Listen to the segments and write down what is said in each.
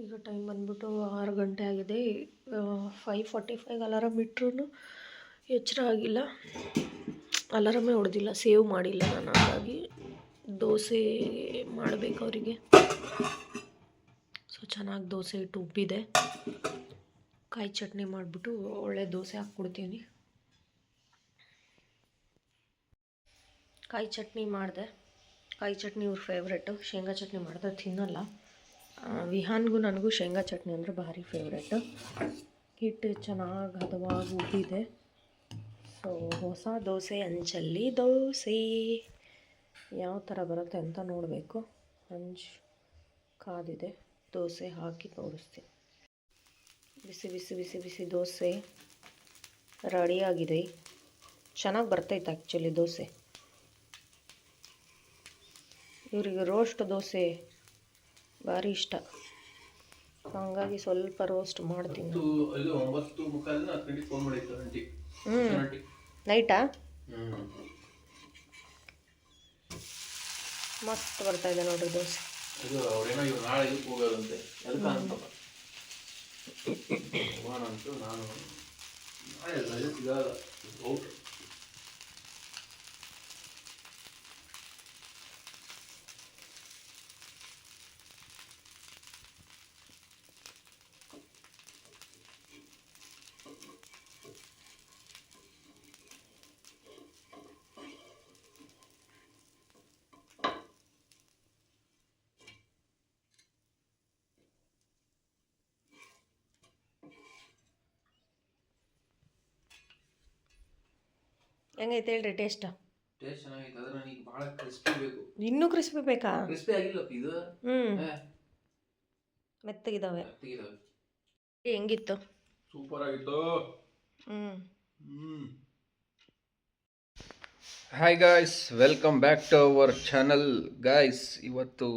ಈಗ ಟೈಮ್ ಬಂದ್ಬಿಟ್ಟು 6 ಗಂಟೆ ಆಗಿದೆ. 5:45 ಅಲಾರಾಮ್ ಇಟ್ರೂ ಎಚ್ಚರ ಆಗಿಲ್ಲ. ಅಲಾರಾಮೇ ಹೊಡೆದಿಲ್ಲ, ಸೇವ್ ಮಾಡಿಲ್ಲ ನಾನು. ಹಾಗಾಗಿ ದೋಸೆ ಮಾಡಬೇಕು ಅವರಿಗೆ. ಸೊ ಚೆನ್ನಾಗಿ ದೋಸೆ ಇಟ್ಟು ಉಬ್ಬಿದೆ. ಕಾಯಿ ಚಟ್ನಿ ಮಾಡಿಬಿಟ್ಟು ಒಳ್ಳೆ ದೋಸೆ ಹಾಕ್ಕೊಡ್ತೀನಿ. ಕಾಯಿ ಚಟ್ನಿ ಮಾಡಿದೆ. ಕಾಯಿ ಚಟ್ನಿ ಇವ್ರ ಫೇವ್ರೆಟು. ಶೇಂಗಾ ಚಟ್ನಿ ಮಾಡಿದ್ರೆ ತಿನ್ನಲ್ಲ. ವಿಹಾನ್ಗೂ ನನಗೂ ಶೇಂಗಾ ಚಟ್ನಿ ಅಂದರೆ ಭಾರಿ ಫೇವ್ರೆಟು. ಹಿಟ್ಟು ಚೆನ್ನಾಗಿ ಹದವಾಗಿ ಉಬ್ಬಿದೆ. ಸೊ ಹೊಸ ದೋಸೆ ಹಂಚಲ್ಲಿ ದೋಸೆ ಯಾವ ಥರ ಬರುತ್ತೆ ಅಂತ ನೋಡಬೇಕು. ಹಂಚು ಕಾದಿದೆ. ದೋಸೆ ಹಾಕಿ ತೋರಿಸ್ತೀನಿ. ಬಿಸಿ ಬಿಸಿ ಬಿಸಿ ಬಿಸಿ ದೋಸೆ ರೆಡಿಯಾಗಿದೆ. ಚೆನ್ನಾಗಿ ಬರ್ತೈತೆ ಆ್ಯಕ್ಚುಲಿ ದೋಸೆ. ಇವರಿಗೆ ರೋಸ್ಟ್ ದೋಸೆ ಭಾರಿ ಇಷ್ಟ. ಹಾಗಾಗಿ ಸ್ವಲ್ಪ ರೋಸ್ಟ್ ಮಾಡ್ತೀನಿ. ನೈಟಾ ಮಸ್ತ್ ಬರ್ತಾಯಿದೆ ನೋಡ್ರಿ ದೋಸೆ. ಹೆಂಗೈತೆ ಹೇಳ್ರಿ ಟೇಸ್ಟ್? ಚೆನ್ನಾಗೈತೆ. ಆದರೆ ನನಗೆ ಭಾಳ ಕ್ರಿಸ್ಪಿ ಬೇಕು. ಇನ್ನೂ ಕ್ರಿಸ್ಪಿ ಬೇಕಾ? ಕ್ರಿಸ್ಪಿ ಆಗಿಲ್ಲಪ್ಪ ಇದು. ಮೆತ್ತಗಿದಾವೆ. ಹೆಂಗಿತ್ತು? ಸೂಪರ್ ಆಗಿತ್ತು. Hi guys, welcome back to our channel. Guys, ಇವತ್ತು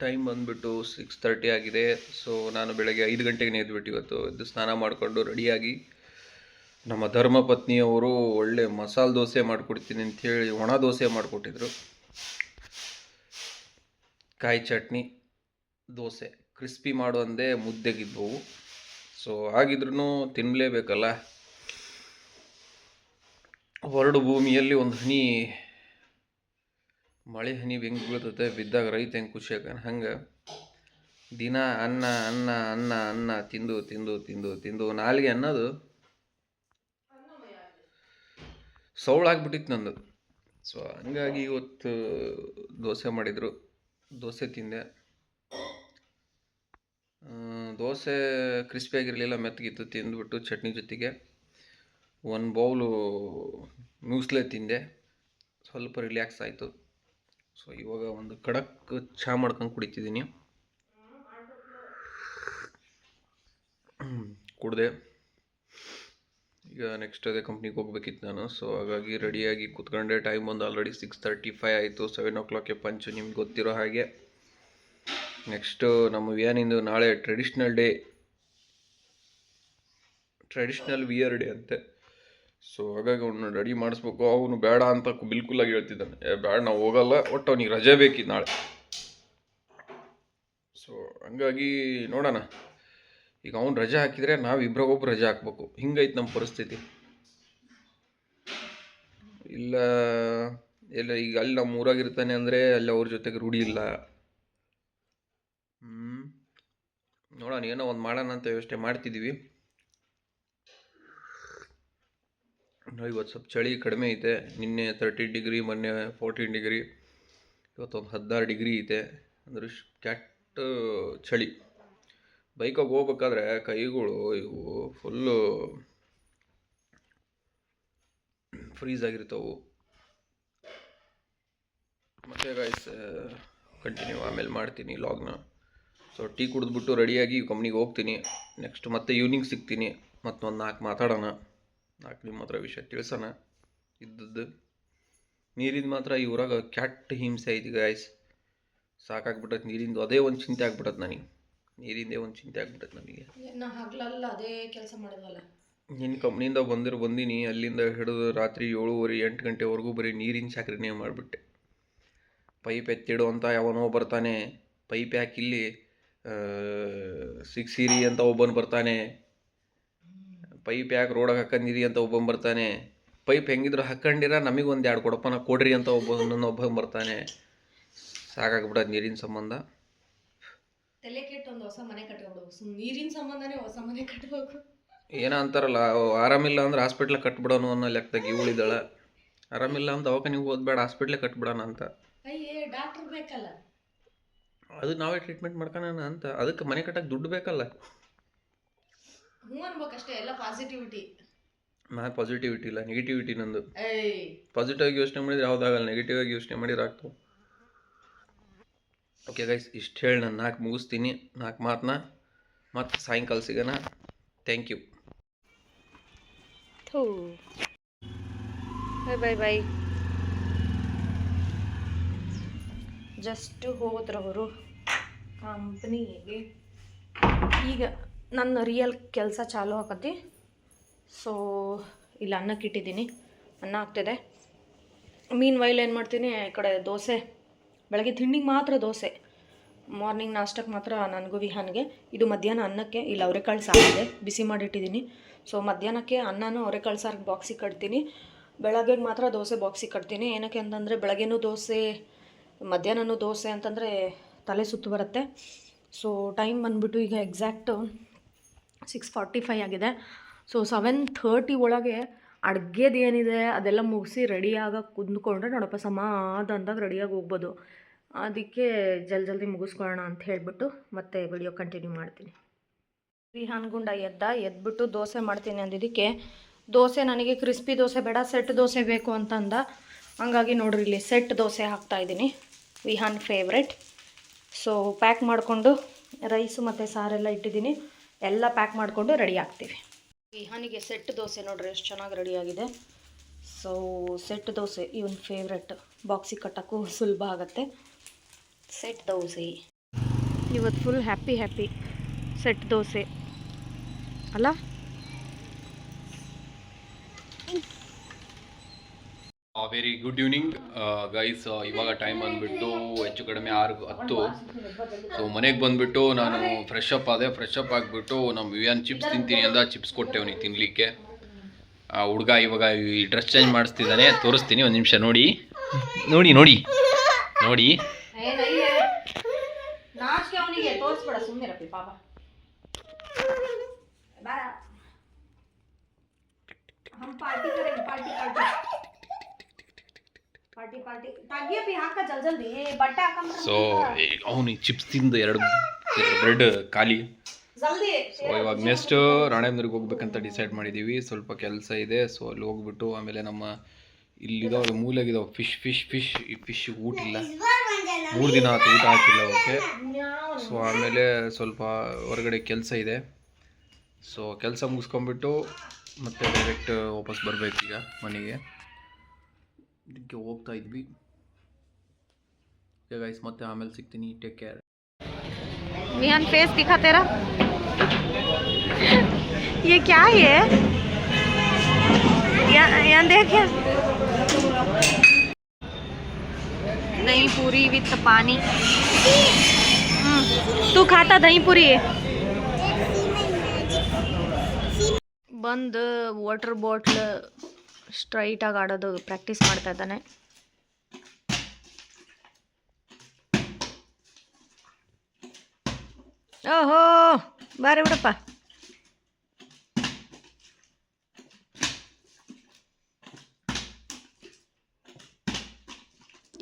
ಟೈಮ್ ಬಂದುಬಿಟ್ಟು 6:30 ಆಗಿದೆ. ಸೊ ನಾನು ಬೆಳಗ್ಗೆ 5 ಗಂಟೆಗೆ ಎದ್ಬಿಟ್ಟು ಇವತ್ತು ಎದ್ದು ಸ್ನಾನ ಮಾಡಿಕೊಂಡು ರೆಡಿಯಾಗಿ ನಮ್ಮ ಧರ್ಮಪತ್ನಿಯವರು ಒಳ್ಳೆ ಮಸಾಲೆ ದೋಸೆ ಮಾಡಿಕೊಡ್ತೀನಿ ಅಂಥೇಳಿ ಒಣ ದೋಸೆ ಮಾಡಿಕೊಟ್ಟಿದ್ರು. ಕಾಯಿ ಚಟ್ನಿ, ದೋಸೆ ಕ್ರಿಸ್ಪಿ ಮಾಡುವಂದೇ ಮುದ್ದೆಗಿದ್ದವು. ಸೊ ಆಗಿದ್ರೂ ತಿನ್ನಲೇಬೇಕಲ್ಲ. ಹೊರಡು ಭೂಮಿಯಲ್ಲಿ ಒಂದು ಹನಿ ಮಳೆ ಹನಿ ಹೆಂಗೆ ಬೀಳ್ತದೆ, ಬಿದ್ದಾಗ ರೈತ ಹೆಂಗೆ ಖುಷಿ ಆಗ ಹಂಗೆ ದಿನ ಅನ್ನ ಅನ್ನ ಅನ್ನ ಅನ್ನ ತಿಂದು ತಿಂದು ತಿಂದು ತಿಂದು ನಾಲಿಗೆ ಅನ್ನೋದು ಸೌಳಾಗ್ಬಿಟ್ಟಿತ್ತು ನಂದು. ಸೊ ಹಂಗಾಗಿ ಇವತ್ತು ದೋಸೆ ಮಾಡಿದರು, ದೋಸೆ ತಿಂದೆ. ದೋಸೆ ಕ್ರಿಸ್ಪಿಯಾಗಿರಲಿಲ್ಲ, ಮೆತ್ತಗಿತ್ತು. ತಿಂದುಬಿಟ್ಟು ಚಟ್ನಿ ಜೊತೆಗೆ 1 ಬೌಲು ಮ್ಯೂಸ್ಲೆ ತಿಂದೆ. ಸ್ವಲ್ಪ ರಿಲ್ಯಾಕ್ಸ್ ಆಯಿತು. ಸೊ ಇವಾಗ ಒಂದು ಖಡಕ್ ಚಹಾ ಮಾಡ್ಕೊಂಡು ಕುಡಿತಿದ್ದೀನಿ. ಕುಡಿದೆ. ಈಗ ನೆಕ್ಸ್ಟ್ ಅದೇ ಕಂಪ್ನಿಗೆ ಹೋಗ್ಬೇಕಿತ್ತು ನಾನು. ಸೊ ಹಾಗಾಗಿ ರೆಡಿಯಾಗಿ ಕೂತ್ಕೊಂಡೆ. ಟೈಮ್ ಒಂದು ಆಲ್ರೆಡಿ 6:35 ಆಯಿತು. 7 o'clock ಪಂಚು, ನಿಮ್ಗೆ ಗೊತ್ತಿರೋ ಹಾಗೆ. ನೆಕ್ಸ್ಟು ನಮ್ಮ ವಿಯಾನಿಂದು ನಾಳೆ ಟ್ರೆಡಿಷ್ನಲ್ ವಿಯರ್ ಡೇ ಅಂತೆ. ಸೊ ಹಾಗಾಗಿ ಅವನು ರೆಡಿ ಮಾಡಿಸ್ಬೇಕು. ಅವನು ಬೇಡ ಅಂತ ಬಿಲ್ಕುಲಾಗಿ ಹೇಳ್ತಿದ್ದಾನೆ, ಬೇಡ ನಾವು ಹೋಗಲ್ಲ, ಒಟ್ಟು ಅವನಿಗೆ ರಜೆ ಬೇಕಿತ್ತು ನಾಳೆ. ಸೊ ಹಂಗಾಗಿ ನೋಡೋಣ. ಈಗ ಅವ್ನು ರಜೆ ಹಾಕಿದರೆ ನಾವು ಇಬ್ಬರಿಗೊಬ್ಬರು ರಜೆ ಹಾಕ್ಬೇಕು. ಹಿಂಗೈತೆ ನಮ್ಮ ಪರಿಸ್ಥಿತಿ. ಇಲ್ಲ ಈಗ ಅಲ್ಲಿ ನಮ್ಮ ಊರಾಗಿರ್ತಾನೆ ಅಂದರೆ ಅಲ್ಲಿ ಅವ್ರ ಜೊತೆಗೆ ರೂಢಿ ಇಲ್ಲ. ನೋಡೋಣ, ಏನೋ ಒಂದು ಮಾಡೋಣ ಅಂತ ಯೋಚನೆ ಮಾಡ್ತಿದ್ದೀವಿ. ಇವತ್ತು ಸ್ವಲ್ಪ ಚಳಿ ಕಡಿಮೆ ಐತೆ. ನಿನ್ನೆ 30 ಡಿಗ್ರಿ, ಮೊನ್ನೆ 14 ಡಿಗ್ರಿ, ಇವತ್ತೊಂದು 16 ಡಿಗ್ರಿ ಐತೆ. ಅಂದ್ರೆ ಕೆಟ್ಟ ಚಳಿ. ಬೈಕಾಗಿ ಹೋಗ್ಬೇಕಾದ್ರೆ ಕೈಗಳು ಇವು ಫುಲ್ಲು ಫ್ರೀಸ್ ಆಗಿರ್ತಾವೆ. ಮತ್ತೆ ಗಾಯ್ಸ್ ಕಂಟಿನ್ಯೂ ಆಮೇಲೆ ಮಾಡ್ತೀನಿ ಲಾಗ್ನ. ಸೊ ಟೀ ಕುಡಿದ್ಬಿಟ್ಟು ರೆಡಿಯಾಗಿ ಕಂಪ್ನಿಗೆ ಹೋಗ್ತೀನಿ. ನೆಕ್ಸ್ಟ್ ಮತ್ತೆ ಈವ್ನಿಂಗ್ ಸಿಗ್ತೀನಿ. ಮತ್ತೊಂದು 4 ಮಾತಾಡೋಣ, 4 ನಿಮ್ಮ ಹತ್ರ ವಿಷಯ ತಿಳಿಸೋಣ ಇದ್ದದ್ದು. ನೀರಿಂದ ಮಾತ್ರ ಈ ಊರಾಗ ಕೆಟ್ಟ ಹಿಂಸೆ ಐತಿ ಗಾಯ್ಸ್. ಸಾಕಾಗ್ಬಿಟ್ಟೈತೆ ನೀರಿಂದು. ಅದೇ ಒಂದು ಚಿಂತೆ ಆಗ್ಬಿಟ್ಟೈತೆ ನನಗೆ. ನೀರಿಂದೇ ಒಂದು ಚಿಂತೆ ಆಗ್ಬಿಟ್ಟೈತೆ ನನಗೆ. ಹಗಲಲ್ಲ ಅದೇ ಕೆಲಸ ಮಾಡಿದ್ವಲ್ಲ. ನಿನ್ನ ಕಂಪ್ನಿಯಿಂದ ಬಂದೀನಿ. ಅಲ್ಲಿಂದ ಹಿಡಿದು ರಾತ್ರಿ 7:30 8 ಗಂಟೆವರೆಗೂ ಬರೀ ನೀರಿನ ಚಾಕರಿನೇ ಮಾಡಿಬಿಟ್ಟೆ. ಪೈಪ್ ಎತ್ತಿಡು ಅಂತ ಯಾವನೋ ಬರ್ತಾನೆ, ಪೈಪ್ ಯಾಕೆ ಇಲ್ಲಿ ಸಿಕ್ಸಿರಿ ಅಂತ ಒಬ್ಬನು ಬರ್ತಾನೆ, ಪೈಪ್ ಯಾಕೆ ರೋಡಾಗ ಹಾಕೊಂಡಿರಿ ಅಂತ ಒಬ್ಬನು ಬರ್ತಾನೆ, ಪೈಪ್ ಹೆಂಗಿದ್ರು ಹಾಕೊಂಡಿರ ನಮಗೊಂದು 2 ಕೊಡಪನ ಕೊಡ್ರಿ ಅಂತ ಒಬ್ಬ ಬರ್ತಾನೆ. ಸಾಕಾಗ್ಬಿಡೋದು ನೀರಿನ ಸಂಬಂಧ. ತಲೆ ಕೆಟ್ಟು ಒಂದು ಹೊಸ ಮನೆ ಕಟ್ಕೊಂಡು ನೀರಿನ ಸಂಬಂಧನೇ ಹೊಸ ಮನೆ ಕಟ್ಟಬೇಕು. ಏನೋ ಅಂತಾರಲ್ಲ, ಆರಾಮಿಲ್ಲ ಅಂದ್ರೆ ಹಾಸ್ಪಿಟ್ಲ್ ಕಟ್ಬಿಡೋನು ಅನ್ನೋ ಲೆಕ್ಕದಾಗ ಇವಳಿದ್ದಾಳೆ. ಆರಾಮಿಲ್ಲ ಅಂತ ದವಾಖಾನೆಗೆ ಓದ್ಬೇಡ, ಹಾಸ್ಪಿಟ್ಲೇ ಕಟ್ಬಿಡೋಣ ಅಂತ. ಅಯ್ಯೇ ಡಾಕ್ಟರ್ ಬೇಕಲ್ಲ, ಅದು ನಾವೇ ಟ್ರೀಟ್ಮೆಂಟ್ ಮಾಡ್ಕೊಳ್ಳೋಣ ಅಂತ. ಅದಕ್ಕೆ ಮನೆ ಕಟ್ಟಕ್ಕೆ ದುಡ್ಡು ಬೇಕಲ್ಲ. ಹ್ಞೂ ಅನ್ಬೇಕಷ್ಟೇ, ಎಲ್ಲ ಪಾಸಿಟಿವಿಟಿ. ನಾನು ಪಾಸಿಟಿವಿಟಿ ಇಲ್ಲ, ನೆಗೆಟಿವಿಟಿ ನಂದು. ಪಾಸಿಟಿವ್ ಆಗಿ ಯೋಚನೆ ಮಾಡಿದ್ರೆ ಯಾವುದಾಗಲ್ಲ, ನೆಗೆಟಿವ್ ಆಗಿ ಯೋಚನೆ ಮಾಡಿದ್ರೆ ಆಗ್ತವೆ. ಓಕೆ ಗೈಸ್, ಇಷ್ಟು ಹೇಳಿ ನಾನು 4 ಮುಗಿಸ್ತೀನಿ. 4 ಮಾತನ್ನ ಮತ್ತೆ ಸಾಯಂಕಾಲ ಸಿಗೋಣ. Thank you. Bye bye. Just ಹೋದ್ರವರು ಕಂಪ್ನಿಗೆ. ಈಗ ನನ್ನ ರಿಯಲ್ ಕೆಲಸ ಚಾಲೂ ಆಕತಿ. ಸೊ ಇಲ್ಲಿ ಅನ್ನಕ್ಕೆ ಇಟ್ಟಿದ್ದೀನಿ, ಅನ್ನ ಆಗ್ತಿದೆ. ಮೀನ್ ವೈಲ್ ಏನು ಮಾಡ್ತೀನಿ, ಈ ಕಡೆ ದೋಸೆ, ಬೆಳಗ್ಗೆ ತಿಂಡಿಗೆ ಮಾತ್ರ ದೋಸೆ, ಮಾರ್ನಿಂಗ್ ನಾಷ್ಟಕ್ಕೆ ಮಾತ್ರ ನನಗೂ ವಿಹಾನ್ಗೆ. ಇದು ಮಧ್ಯಾಹ್ನ ಅನ್ನಕ್ಕೆ. ಇಲ್ಲಿ ಅವರೆಕಾಳು ಸಾರಿದೆ, ಬಿಸಿ ಮಾಡಿಟ್ಟಿದ್ದೀನಿ. ಸೊ ಮಧ್ಯಾಹ್ನಕ್ಕೆ ಅನ್ನನೂ ಅವರೆಕಾಳು ಸಾರಿಗೆ ಬಾಕ್ಸಿಗೆ ಕಟ್ತೀನಿ, ಬೆಳಗ್ಗೆಗೆ ಮಾತ್ರ ದೋಸೆ ಬಾಕ್ಸಿಗೆ ಕಟ್ತೀನಿ. ಏನಕ್ಕೆ ಅಂತಂದರೆ ಬೆಳಗ್ಗೆನೂ ದೋಸೆ ಮಧ್ಯಾಹ್ನನೂ ದೋಸೆ ಅಂತಂದರೆ ತಲೆ ಸುತ್ತು ಬರುತ್ತೆ. ಸೊ ಟೈಮ್ ಬಂದುಬಿಟ್ಟು ಈಗ ಎಕ್ಸಾಕ್ಟು 6:45 ಆಗಿದೆ. ಸೊ 7:30 ಒಳಗೆ ಅಡುಗೆದು ಏನಿದೆ ಅದೆಲ್ಲ ಮುಗಿಸಿ ರೆಡಿಯಾಗಿ ಕುಂದ್ಕೊಂಡ್ರೆ ನೋಡಪ್ಪ ಸಮಾಧಾನದಾಗ ರೆಡಿಯಾಗಿ ಹೋಗ್ಬೋದು. ಅದಕ್ಕೆ ಜಲ್ದಿ ಮುಗಿಸ್ಕೊಳ್ಳೋಣ ಅಂತ ಹೇಳಿಬಿಟ್ಟು ಮತ್ತೆ ವಿಡಿಯೋ ಕಂಟಿನ್ಯೂ ಮಾಡ್ತೀನಿ. ವಿಹಾನ್ ಗುಂಡ ಎದ್ಬಿಟ್ಟು ದೋಸೆ ಮಾಡ್ತೀನಿ ಅಂದಿದ್ದಕ್ಕೆ, ದೋಸೆ ನನಗೆ ಕ್ರಿಸ್ಪಿ ದೋಸೆ ಬೇಡ, ಸೆಟ್ ದೋಸೆ ಬೇಕು ಅಂತಂದ. ಹಂಗಾಗಿ ನೋಡ್ರಿ ಇಲ್ಲಿ ಸೆಟ್ ದೋಸೆ ಹಾಕ್ತಾಯಿದ್ದೀನಿ, ವಿಹಾನ್ ಫೇವ್ರೆಟ್. ಸೊ ಪ್ಯಾಕ್ ಮಾಡಿಕೊಂಡು ರೈಸು ಮತ್ತು ಸಾರೆಲ್ಲ ಇಟ್ಟಿದ್ದೀನಿ, ಎಲ್ಲ ಪ್ಯಾಕ್ ಮಾಡಿಕೊಂಡು ರೆಡಿ ಆಗ್ತೀವಿ. ವಿಹಾನಿಗೆ ಸೆಟ್ ದೋಸೆ ನೋಡ್ರಿ ಎಷ್ಟು ಚೆನ್ನಾಗಿ ರೆಡಿಯಾಗಿದೆ. ಸೊ ಸೆಟ್ ದೋಸೆ ಇವನ್ ಫೇವ್ರೆಟ್, ಬಾಕ್ಸಿಗೆ ಕಟ್ಟೋಕ್ಕೂ ಸುಲಭ ಆಗುತ್ತೆ. ಸೆಟ್ ದೋಸೆ ಇವತ್ತು ಫುಲ್ ಹ್ಯಾಪಿ ಸೆಟ್ ದೋಸೆ ಅಲ್ಲ. Very good evening guys. ಇವಾಗ ಟೈಮ್ ಬಂದುಬಿಟ್ಟು ಹೆಚ್ಚು ಕಡಿಮೆ 6:10. ಸೊ ಮನೆಗೆ ಬಂದುಬಿಟ್ಟು ನಾನು ಫ್ರೆಶ್ ಅಪ್ ಆದೆ. ಫ್ರೆಶ್ ಅಪ್ ಆಗಿಬಿಟ್ಟು ನಮ್ಮ ವಿಯಾನ್ ಚಿಪ್ಸ್ ತಿಂತೀನಿ ಅಂದ ಚಿಪ್ಸ್ ಕೊಟ್ಟೆ ಅವನಿಗೆ ತಿನ್ನಲಿಕ್ಕೆ. ಹುಡುಗ ಇವಾಗ ಈ ಡ್ರೆಸ್ ಚೇಂಜ್ ಮಾಡಿಸ್ತಿದ್ದಾನೆ, ತೋರಿಸ್ತೀನಿ ಒಂದು ನಿಮಿಷ. ನೋಡಿ ನೋಡಿ ನೋಡಿ ನೋಡಿ ಸೊ ಅವನು ಚಿಪ್ಸ್ ತಿಂದು 2 ಬ್ರೆಡ್ ಖಾಲಿ. ಸೊ ಇವಾಗ ನೆಕ್ಸ್ಟ್ ರಾಣೇಂದ್ರಿಗೆ ಹೋಗ್ಬೇಕಂತ ಡಿಸೈಡ್ ಮಾಡಿದ್ದೀವಿ. ಸ್ವಲ್ಪ ಕೆಲಸ ಇದೆ. ಸೊ ಅಲ್ಲಿ ಹೋಗ್ಬಿಟ್ಟು ಆಮೇಲೆ ನಮ್ಮ ಇಲ್ಲಿದಾವೆ ಮೂಲೆಗಿದಾವೆ ಫಿಶ್ ಊಟ ಇಲ್ಲ, 3 ದಿನ ಆಯ್ತು ಊಟ ಹಾಕಿಲ್ಲ ಓಕೆ. ಸೊ ಆಮೇಲೆ ಸ್ವಲ್ಪ ಹೊರಗಡೆ ಕೆಲಸ ಇದೆ. ಸೊ ಕೆಲಸ ಮುಗಿಸ್ಕೊಂಡ್ಬಿಟ್ಟು ಮತ್ತೆ ಡೈರೆಕ್ಟ್ ವಾಪಸ್ ಬರಬೇಕು ಈಗ ಮನೆಗೆ. ಇದಕ್ಕೆ ಹೋಗ್ತಾ ಇದ್ವಿ. ಓಕೆ ಗೈಸ್, ಮತ್ತೆ ಆಮೇಲೆ ಸಿಗ್ತೀನಿ. Take care. विहान फेस दिखा तेरा, ये क्या है? यहाँ देख, दही पूरी विथ पानी. तू खाता दही पूरी? ಬಂದು ವಾಟರ್ ಬಾಟ್ಲ್ ಸ್ಟ್ರೈಟಾಗಿ ಆಡೋದು ಪ್ರಾಕ್ಟೀಸ್ ಮಾಡ್ತಾ ಇದ್ದಾನೆ. ಓಹೋ ಬಾರಿ ಬಿಡಪ್ಪ.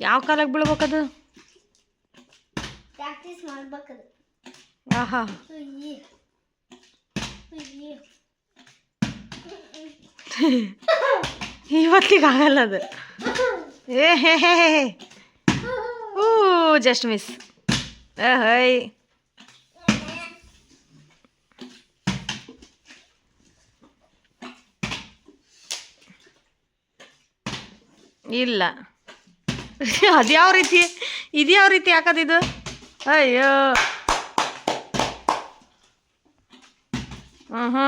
ಯಾವ ಕಾಲಕ್ಕೆ ಬೀಳ್ಬೇಕದು? ಪ್ರಾಕ್ಟೀಸ್ ಮಾಡ್ಬೇಕದು. ಆಹಾ, ಇವತ್ತಿಗೆ ಆಗಲ್ಲ ಅದು. ಏ ಹೇ ಹೇ ಹೇ, ಓ ಜಸ್ಟ್ ಮಿಸ್. ಹೈ ಇಲ್ಲ, ಅದ್ಯಾವ ರೀತಿ ಇದ್ಯಾವ ರೀತಿ ಹಾಕೋದಿದು? ಅಯ್ಯೋ ಹ್ಞೂ